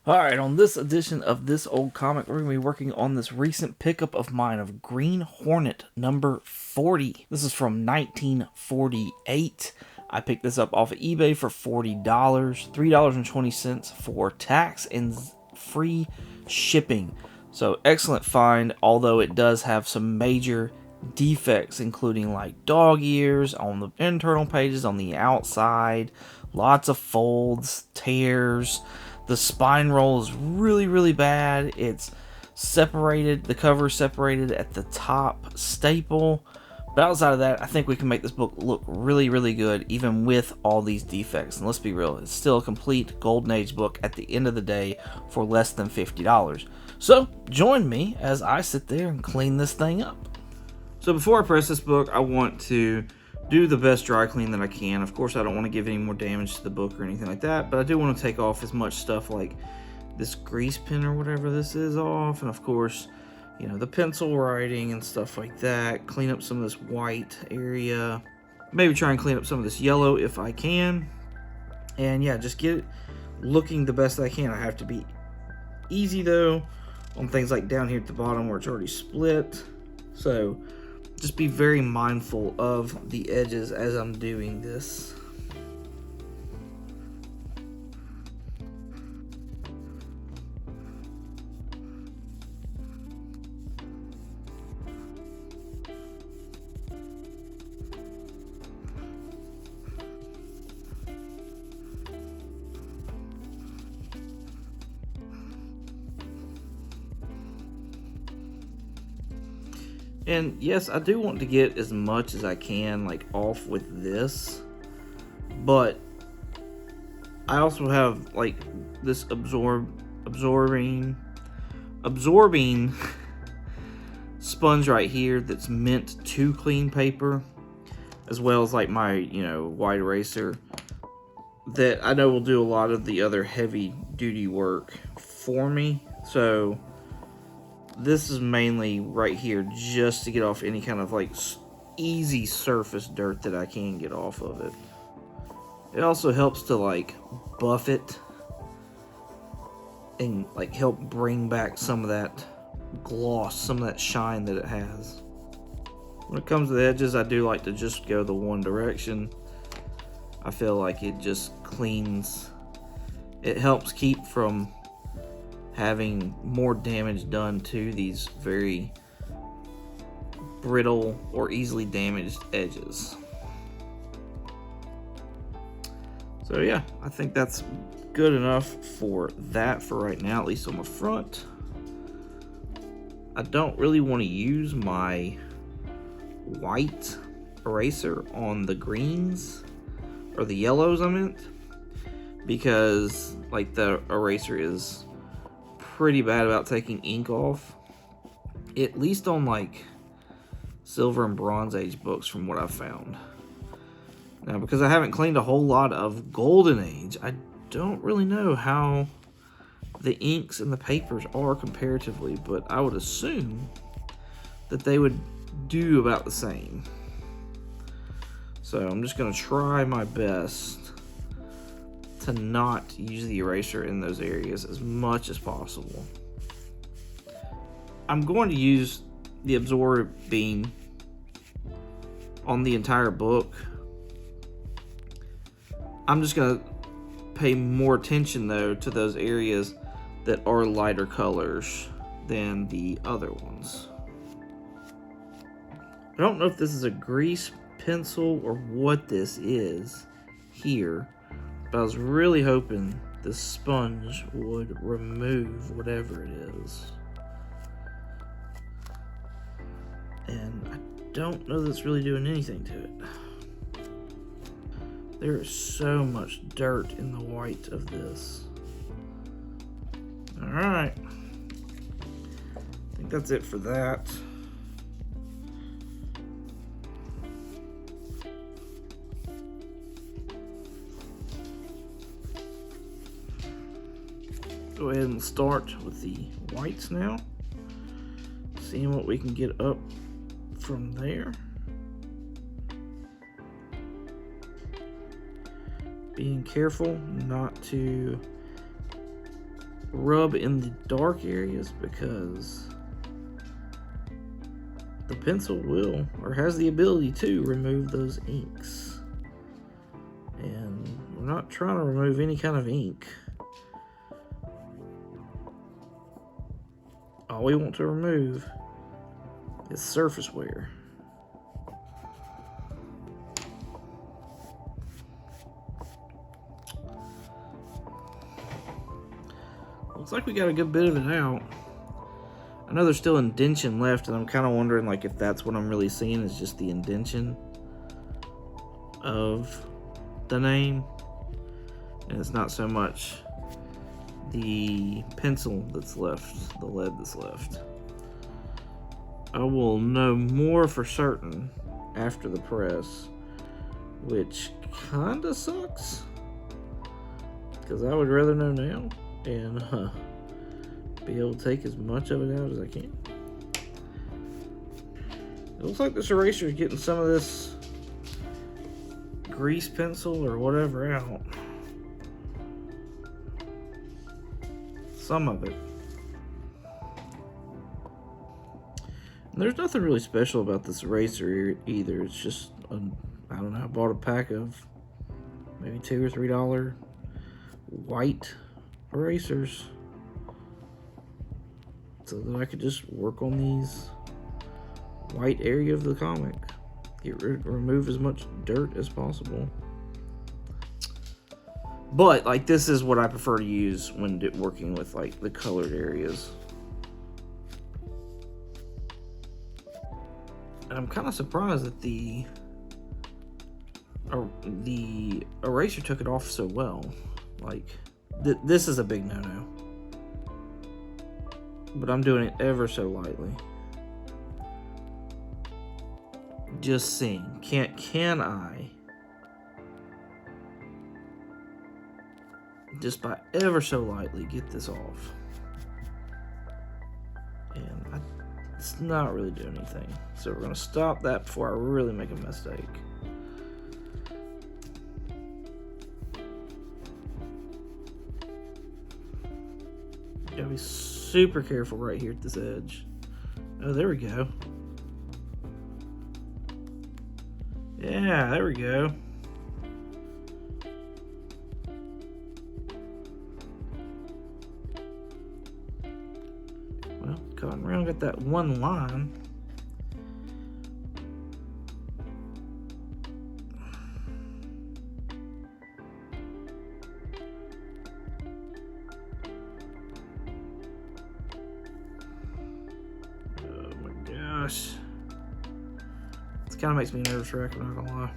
Alright, on this edition of This Old Comic, we're going to be working on this recent pickup of mine of Green Hornet number 40. This is from 1948. I picked this up off of eBay for $40, $3.20 for tax and free shipping. So excellent find, although it does have some major defects, including like dog ears on the internal pages, on the outside, lots of folds, tears. The spine roll is really bad. It's separated, the cover is separated at the top staple. But outside of that, I think we can make this book look really good, even with all these defects. And let's be real, it's still a complete Golden Age book at the end of the day for less than $50. So join me as I sit there and clean this thing up. So before I press this book, I want to do the best dry clean that I can. Of course, I don't want to give any more damage to the book or anything like that, but I do want to take off as much stuff like this grease pen or whatever this is off, and of course, you know, the pencil writing and stuff like that. Clean up some of this white area. Maybe try and clean up some of this yellow if I can. And yeah, just get it looking the best I can. I have to be easy though on things like down here at the bottom where it's already split. So just be very mindful of the edges as I'm doing this. And yes, I do want to get as much as I can like off with this, but I also have like this absorbing sponge right here that's meant to clean paper, as well as like my, you know, white eraser that I know will do a lot of the other heavy duty work for me. So this is mainly right here just to get off any kind of like easy surface dirt that I can get off of it. It also helps to like buff it and like help bring back some of that gloss, some of that shine that it has. When it comes to the edges, I do like to just go the one direction. I feel like it just cleans, it helps keep from having more damage done to these very brittle or easily damaged edges. So yeah, I think that's good enough for that for right now, at least on the front. I don't really want to use my white eraser on the greens, or the yellows I meant, because like the eraser is pretty bad about taking ink off, at least on like Silver and Bronze Age books from what I've found. Now, because I haven't cleaned a whole lot of Golden Age, I don't really know how the inks and the papers are comparatively, but I would assume that they would do about the same. So I'm just going to try my best to not use the eraser in those areas as much as possible. I'm going to use the absorbing on the entire book. I'm just going to pay more attention though to those areas that are lighter colors than the other ones. I don't know if this is a grease pencil or what this is here, but I was really hoping the sponge would remove whatever it is. And I don't know that it's really doing anything to it. There is so much dirt in the white of this. Alright. I think that's it for that. Go ahead and start with the whites now. Seeing what we can get up from there. Being careful not to rub in the dark areas because the pencil will, or has the ability to, remove those inks. And we're not trying to remove any kind of ink. All we want to remove is surface wear. Looks like we got a good bit of it out. I know there's still indentation left, and I'm kind of wondering like if that's what I'm really seeing is just the indentation of the name, and it's not so much the pencil that's left, the lead that's left. I will know more for certain after the press, which kinda sucks because I would rather know now and be able to take as much of it out as I can. It looks like this eraser is getting some of this grease pencil or whatever out. Some of it. And there's nothing really special about this eraser either. It's just, I don't know, I bought a pack of maybe $2 or $3 white erasers so that I could just work on these white area of the comic. Remove as much dirt as possible. But like this is what I prefer to use when working with like the colored areas. And I'm kind of surprised that the eraser took it off so well. Like this is a big no-no. But I'm doing it ever so lightly. Just seeing, can I just by ever so lightly get this off? And it's not really doing anything. So we're gonna stop that before I really make a mistake. Gotta be super careful right here at this edge. Oh, there we go. Yeah, there we go. Well, cutting around, got that one line. Oh my gosh. Kind of makes me nervous wreck, I'm not gonna lie.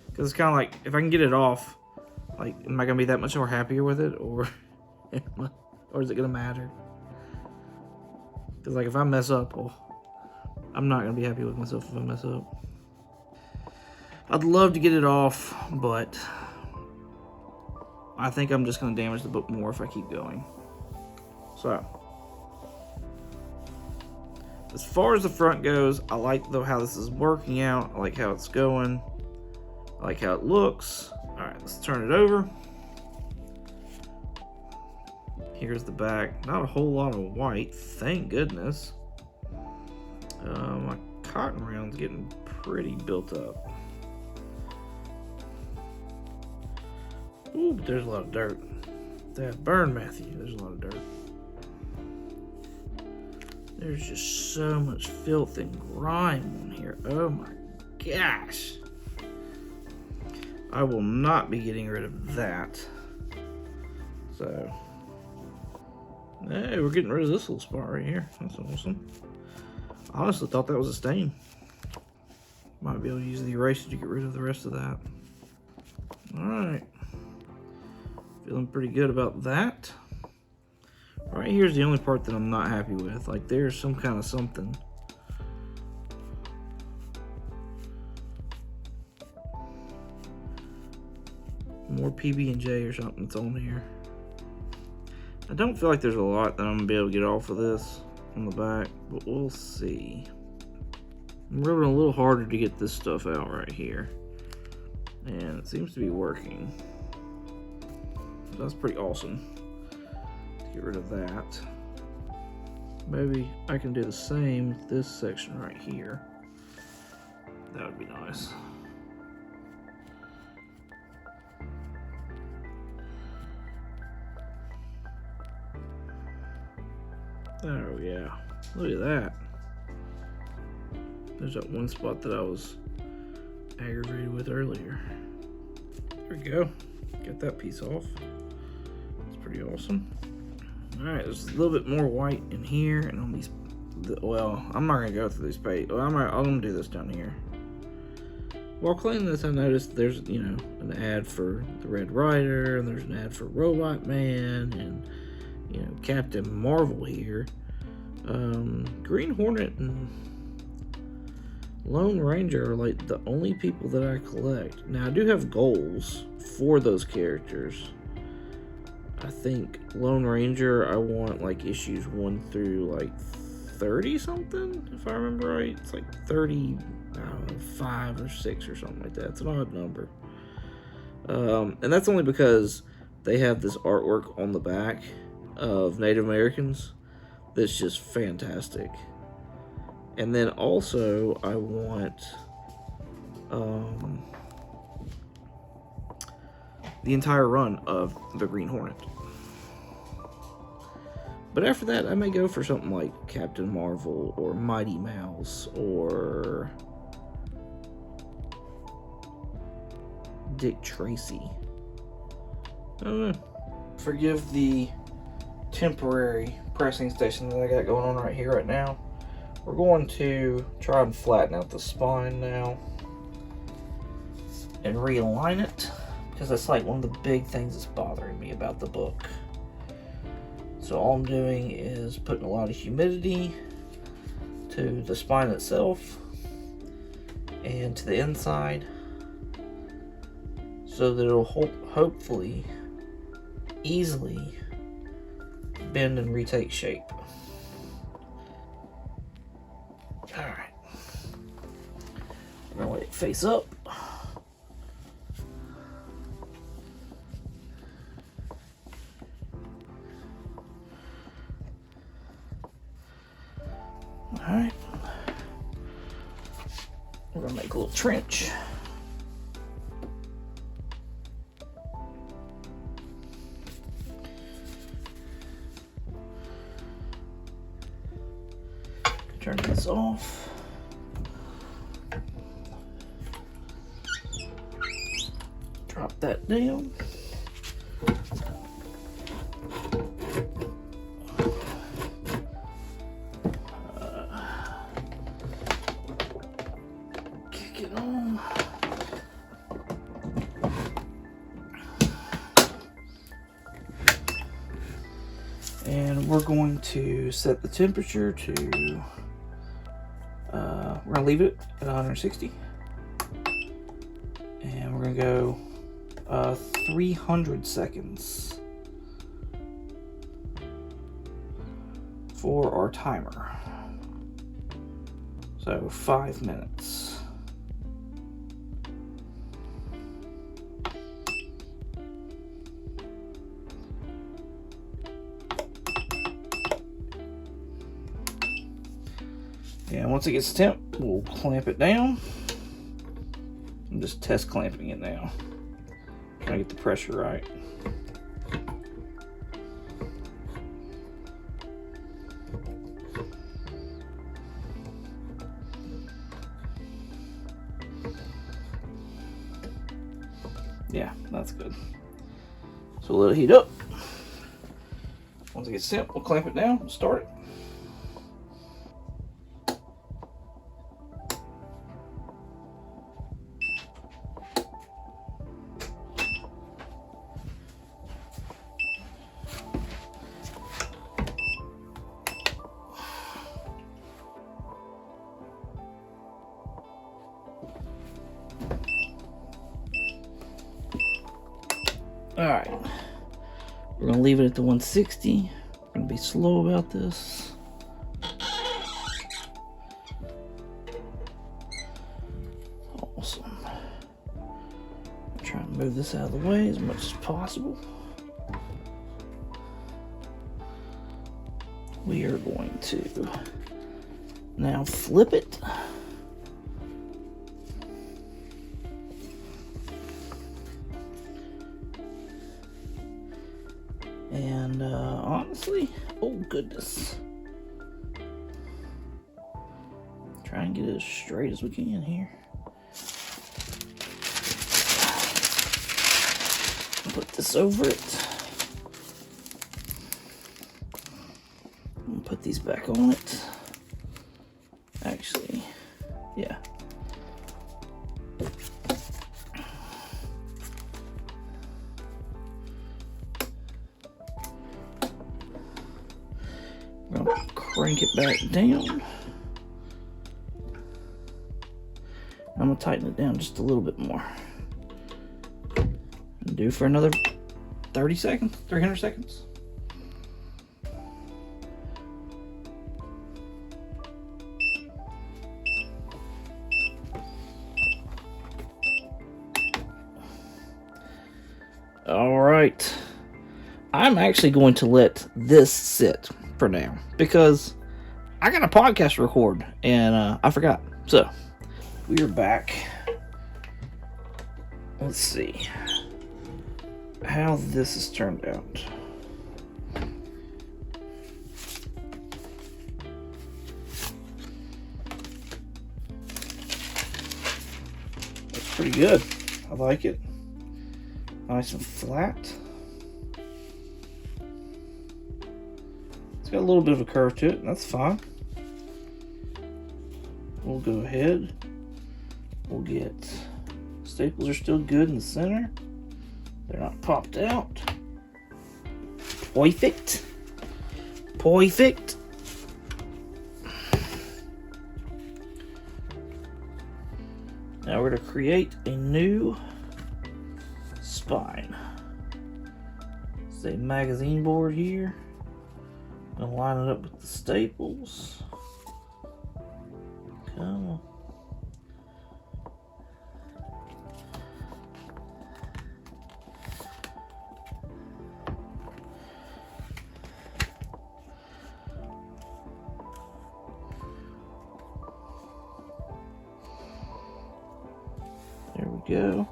Because it's kind of like, if I can get it off, like, am I gonna be that much more happier with it, or is it gonna matter? Because like, if I mess up, well, I'm not gonna be happy with myself if I mess up. I'd love to get it off, but I think I'm just gonna damage the book more if I keep going. So, as far as the front goes, I like how this is working out. I like how it's going. I like how it looks. Alright, let's turn it over. Here's the back. Not a whole lot of white, thank goodness. My cotton round's getting pretty built up. Ooh, but there's a lot of dirt. That burn, Matthew. There's a lot of dirt. There's just so much filth and grime on here. Oh my gosh. I will not be getting rid of that. So, hey, we're getting rid of this little spot right here. That's awesome. I honestly thought that was a stain. Might be able to use the eraser to get rid of the rest of that. Alright. Feeling pretty good about that. Right here's the only part that I'm not happy with. Like there's some kind of something. More PB&J or something that's on here. I don't feel like there's a lot that I'm gonna be able to get off of this on the back, but we'll see. I'm rubbing a little harder to get this stuff out right here. And And it seems to be working. So that's pretty awesome. Get rid of that. Maybe I can do the same with this section right here. That would be nice. Oh yeah, look at that. There's that one spot that I was aggravated with earlier. There we go. Get that piece off. It's pretty awesome. Alright, there's a little bit more white in here and on these. Well, I'm not gonna go through these pages. Well, I'm gonna do this down here. While cleaning this, I noticed there's, you know, an ad for the Red Rider, and there's an ad for Robot Man, and, you know, Captain Marvel here. Green Hornet and Lone Ranger are like the only people that I collect. Now, I do have goals for those characters. I think Lone Ranger, I want like issues 1 through like 30 something, if I remember right. It's like 30, I don't know, 5 or 6 or something like that. It's an odd number. And that's only because they have this artwork on the back of Native Americans that's just fantastic. And then also I want the entire run of the Green Hornet. But after that, I may go for something like Captain Marvel or Mighty Mouse or Dick Tracy. I don't know. Forgive the temporary pressing station that I got going on right here right now. We're going to try and flatten out the spine now and realign it, because that's like one of the big things that's bothering me about the book. So all I'm doing is putting a lot of humidity to the spine itself and to the inside, so that it'll hopefully easily bend and retake shape. Alright, I'm gonna let it face up. Alright, we're gonna make a little trench. Turn this off. Drop that down. Kick it on. And we're going to set the temperature to we're gonna leave it at 160, and we're gonna go 300 seconds for our timer. So 5 minutes. And once it gets temp, we'll clamp it down. I'm just test clamping it now. Trying to get the pressure right. Yeah, that's good. So we'll let it heat up. Once it gets temp, we'll clamp it down and start it. Alright, we're going to leave it at the 160. We're going to be slow about this. Awesome. Try and move this out of the way as much as possible. We are going to now flip it. And honestly, oh goodness. Try and get it as straight as we can here. Put this over it. And put these back on it. Actually, yeah. I'm gonna crank it back down. I'm gonna tighten it down just a little bit more. And do for another 30 seconds, 300 seconds. All right. I'm actually going to let this sit for now because I got a podcast to record and I forgot. So we are back. Let's see how this has turned out. That's pretty good. I like it. Nice and flat. It's got a little bit of a curve to it, and that's fine. We'll go ahead. We'll get staples are still good in the center. They're not popped out. Perfect. Perfect. Now we're going to create a new spine. It's a magazine board here. I'm going to line it up with the staples. Come on. There we go.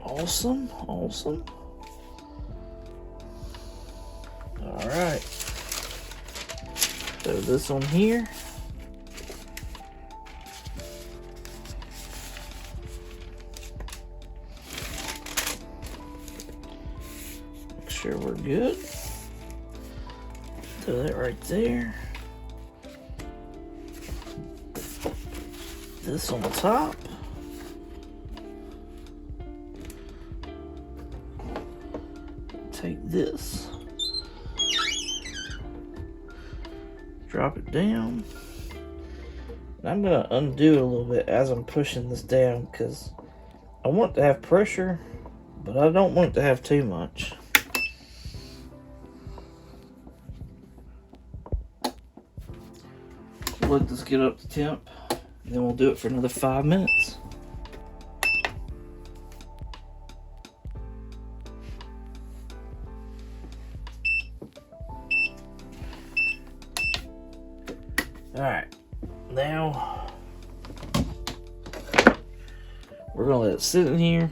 Awesome, awesome. All right. Throw this on here. Make sure we're good. Throw that right there. This on the top. Take this. Drop it down. And I'm going to undo it a little bit as I'm pushing this down because I want to have pressure, but I don't want it to have too much. Let this get up to temp, and then we'll do it for another 5 minutes. Alright, now we're going to let it sit in here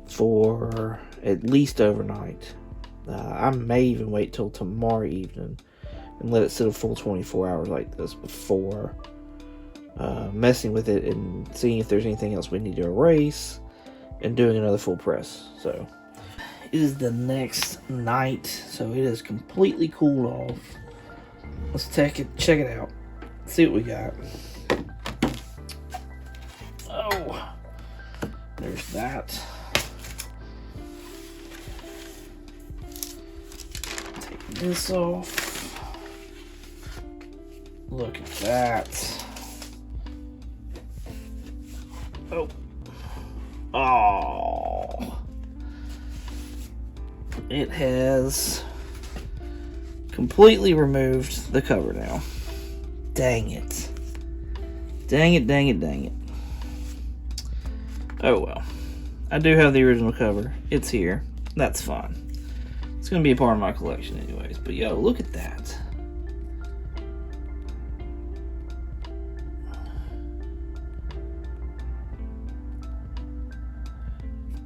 for at least overnight. I may even wait till tomorrow evening and let it sit a full 24 hours like this before messing with it and seeing if there's anything else we need to erase and doing another full press. So it is the next night, so it is completely cooled off. Let's check it out. See what we got. Oh, there's that. Take this off. Look at that. Oh. Oh. It has completely removed the cover now. Dang it. Dang it, dang it, dang it. Oh well. I do have the original cover. It's here. That's fine. It's going to be a part of my collection anyways. But yo, look at that.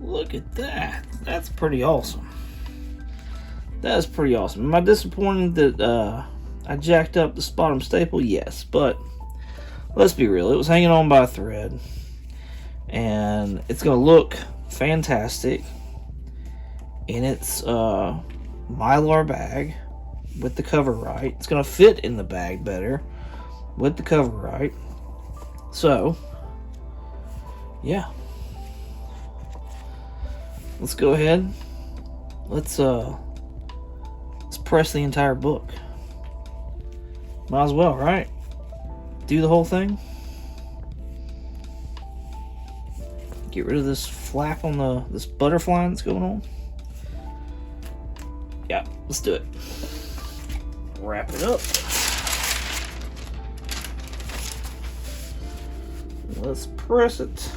Look at that. That's pretty awesome. That's pretty awesome. Am I disappointed that I jacked up the bottom staple? Yes, but let's be real. It was hanging on by a thread. And it's going to look fantastic in its Mylar bag with the cover right. It's going to fit in the bag better with the cover right. So, yeah. Let's go ahead. Let's press the entire book. Might as well, right? Do the whole thing. Get rid of this flap on this butterfly that's going on. Yeah, let's do it. Wrap it up. Let's press it.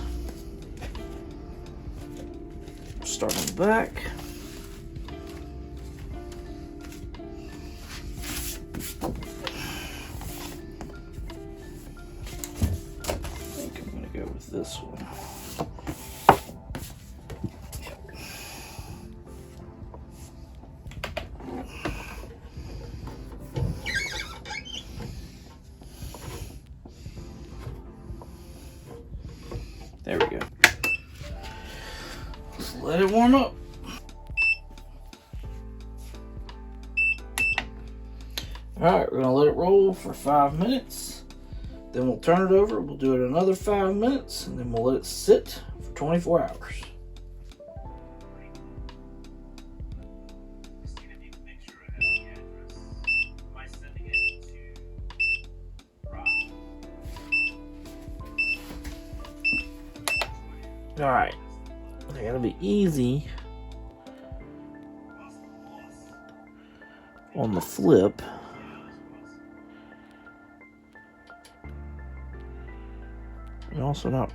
Start on the back. I think I'm going to go with this one. There we go. Let's let it warm up. Alright, we're going to let it roll for 5 minutes. Then we'll turn it over. We'll do it another 5 minutes. And then we'll let it sit for 24 hours. Alright. I gotta be easy on the flip. And also not.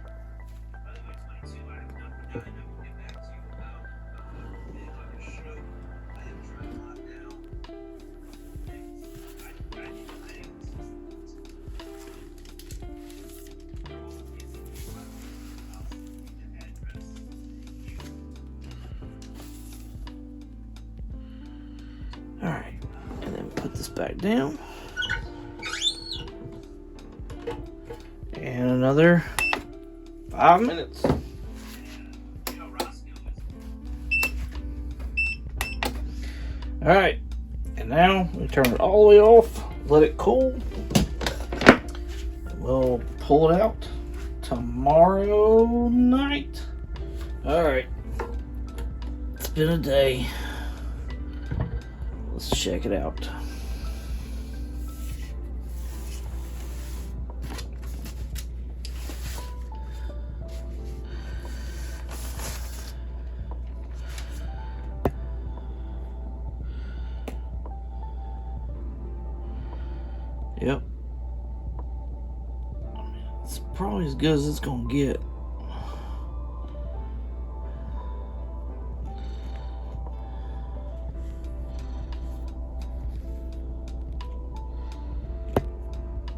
Alright, and then put this back down. And another 5 minutes. Alright, and now we turn it all the way off, let it cool. We'll pull it out tomorrow night. Alright, it's been a day. Let's check it out. Yep. It's probably as good as it's gonna get.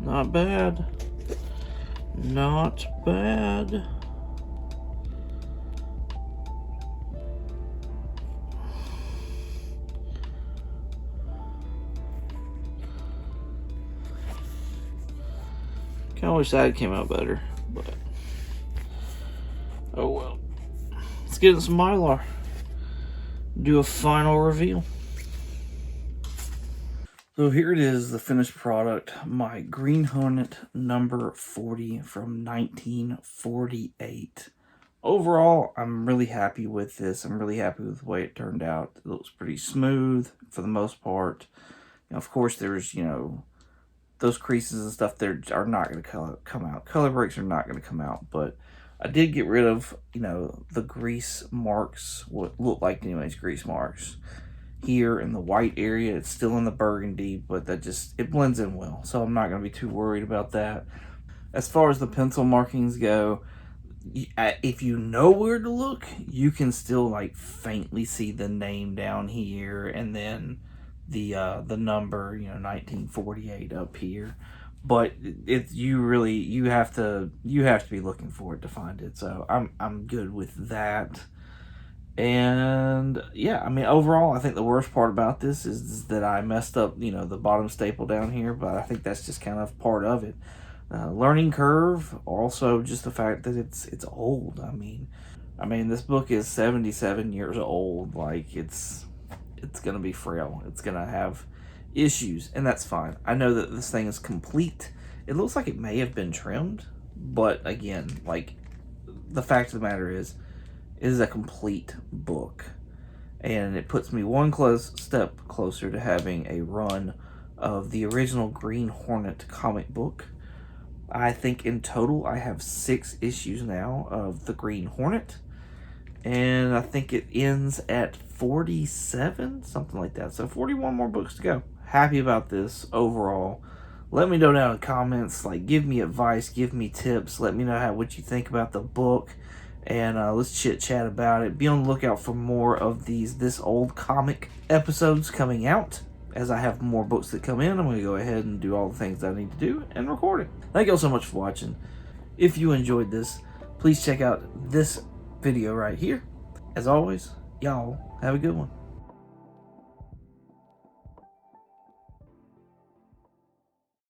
Not bad. Not bad. Kinda wish that came out better, but oh well. Let's get in some Mylar. Do a final reveal. So here it is, the finished product, my Green Hornet number 40 from 1948. Overall, I'm really happy with this. I'm really happy with the way it turned out. It looks pretty smooth for the most part. You know, of course, there's, you know, those creases and stuff there are not going to come out. Color breaks are not going to come out, but I did get rid of, you know, the grease marks, what looked like anyways, grease marks. Here in the white area, it's still in the burgundy, but that just, it blends in well, so I'm not going to be too worried about that. As far as the pencil markings go, if you know where to look, you can still like faintly see the name down here, and then the number, 1948 up here. But you have to be looking for it to find it. So I'm good with that. And yeah, I mean, overall, I think the worst part about this is that I messed up, the bottom staple down here, but I think that's just kind of part of it. Learning curve, also just the fact that it's old. I mean, this book is 77 years old. Like it's gonna be frail. It's gonna have issues, and that's fine. I know that this thing is complete. It looks like it may have been trimmed, but again, like the fact of the matter is, it is a complete book, and it puts me one step closer to having a run of the original Green Hornet comic book. I think in total I have 6 issues now of the Green Hornet, and I think it ends at 47, something like that. So 41 more books to go. Happy about this overall. Let me know down in the comments, like, give me advice, give me tips, let me know what you think about the book, and let's chit chat about it. Be on the lookout for more of these This Old Comic episodes coming out. As I have more books that come in, I'm going to go ahead and do all the things that I need to do and record it. Thank you all so much for watching. If you enjoyed this, please check out this video right here. As always, y'all have a good one.